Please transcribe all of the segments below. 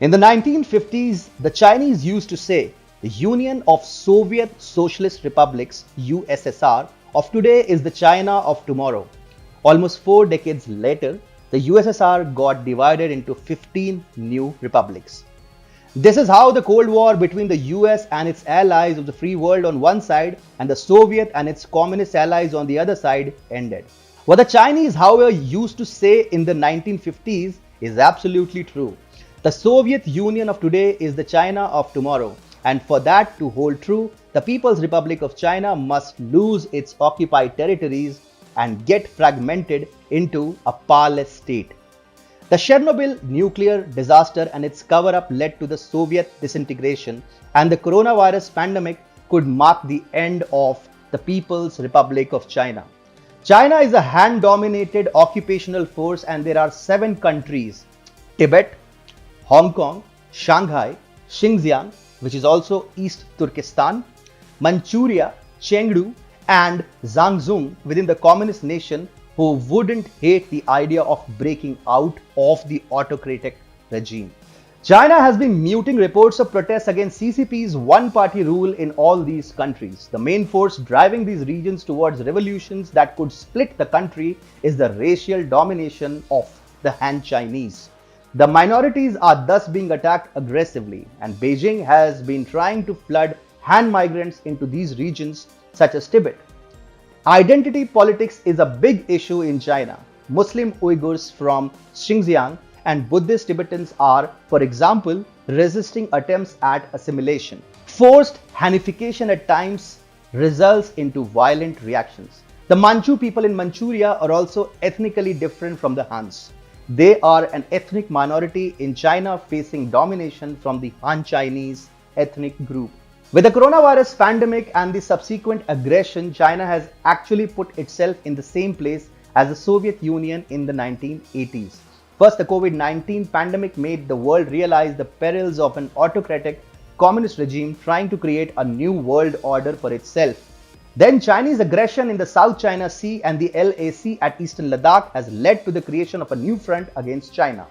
In the 1950s, the Chinese used to say the Union of Soviet Socialist Republics (USSR) of today is the China of tomorrow. Almost 4 decades later, the USSR got divided into 15 new republics. This is how the Cold War between the US and its allies of the free world on one side and the Soviet and its communist allies on the other side ended. What the Chinese, however, used to say in the 1950s is absolutely true. The Soviet Union of today is the China of tomorrow, and for that to hold true, the People's Republic of China must lose its occupied territories and get fragmented into a powerless state. The Chernobyl nuclear disaster and its cover up led to the Soviet disintegration, and the coronavirus pandemic could mark the end of the People's Republic of China. China is a hand dominated occupational force, and there are 7 countries: Tibet, Hong Kong, Shanghai, Xinjiang, which is also East Turkestan, Manchuria, Chengdu, and Zhangzhou within the communist nation who wouldn't hate the idea of breaking out of the autocratic regime. China has been muting reports of protests against CCP's one-party rule in all these countries. The main force driving these regions towards revolutions that could split the country is the racial domination of the Han Chinese. The minorities are thus being attacked aggressively, and Beijing has been trying to flood Han migrants into these regions such as Tibet. Identity politics is a big issue in China. Muslim Uyghurs from Xinjiang and Buddhist Tibetans are, for example, resisting attempts at assimilation. Forced Hanification at times results into violent reactions. The Manchu people in Manchuria are also ethnically different from the Hans. They are an ethnic minority in China facing domination from the Han Chinese ethnic group. With the coronavirus pandemic and the subsequent aggression, China has actually put itself in the same place as the Soviet Union in the 1980s. First, the COVID-19 pandemic made the world realize the perils of an autocratic communist regime trying to create a new world order for itself. Then Chinese aggression in the South China Sea and the LAC at eastern Ladakh has led to the creation of a new front against China.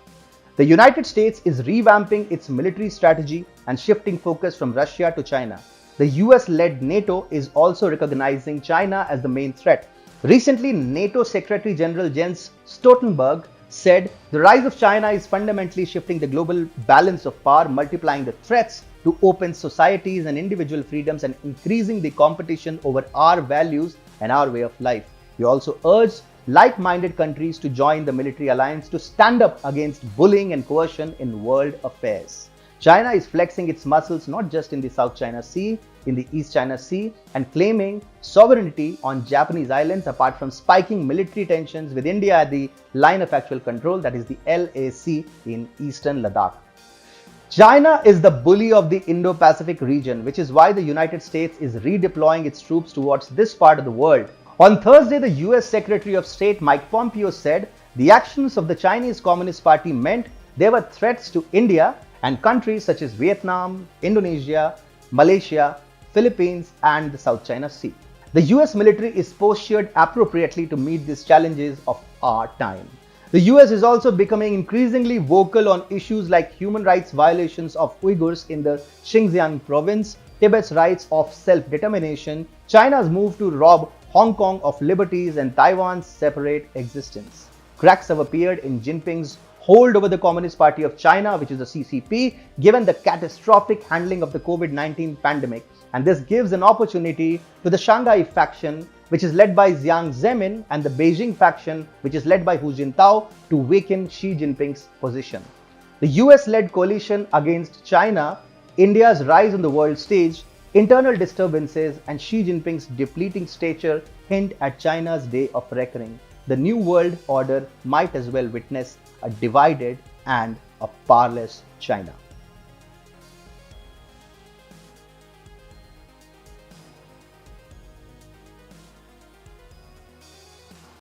The United States is revamping its military strategy and shifting focus from Russia to China. The US-led NATO is also recognizing China as the main threat. Recently, NATO Secretary General Jens Stoltenberg said the rise of China is fundamentally shifting the global balance of power, multiplying the threats to open societies and individual freedoms and increasing the competition over our values and our way of life. He also urged like-minded countries to join the military alliance to stand up against bullying and coercion in world affairs. China is flexing its muscles not just in the South China Sea, in the East China Sea, and claiming sovereignty on Japanese islands, apart from spiking military tensions with India at the line of actual control, that is the LAC in eastern Ladakh. China is the bully of the Indo-Pacific region, which is why the United States is redeploying its troops towards this part of the world. On Thursday, the US Secretary of State Mike Pompeo said the actions of the Chinese Communist Party meant there were threats to India and countries such as Vietnam, Indonesia, Malaysia, Philippines, and the South China Sea. The US military is postured appropriately to meet these challenges of our time. The US is also becoming increasingly vocal on issues like human rights violations of Uyghurs in the Xinjiang province, Tibet's rights of self-determination, China's move to rob Hong Kong of liberties, and Taiwan's separate existence. Cracks have appeared in Jinping's hold over the Communist Party of China, which is the CCP, given the catastrophic handling of the COVID-19 pandemic. And this gives an opportunity to the Shanghai faction, which is led by Jiang Zemin, and the Beijing faction, which is led by Hu Jintao, to weaken Xi Jinping's position. The US-led coalition against China, India's rise on the world stage, internal disturbances, and Xi Jinping's depleting stature hint at China's day of reckoning. The new world order might as well witness a divided and a powerless China.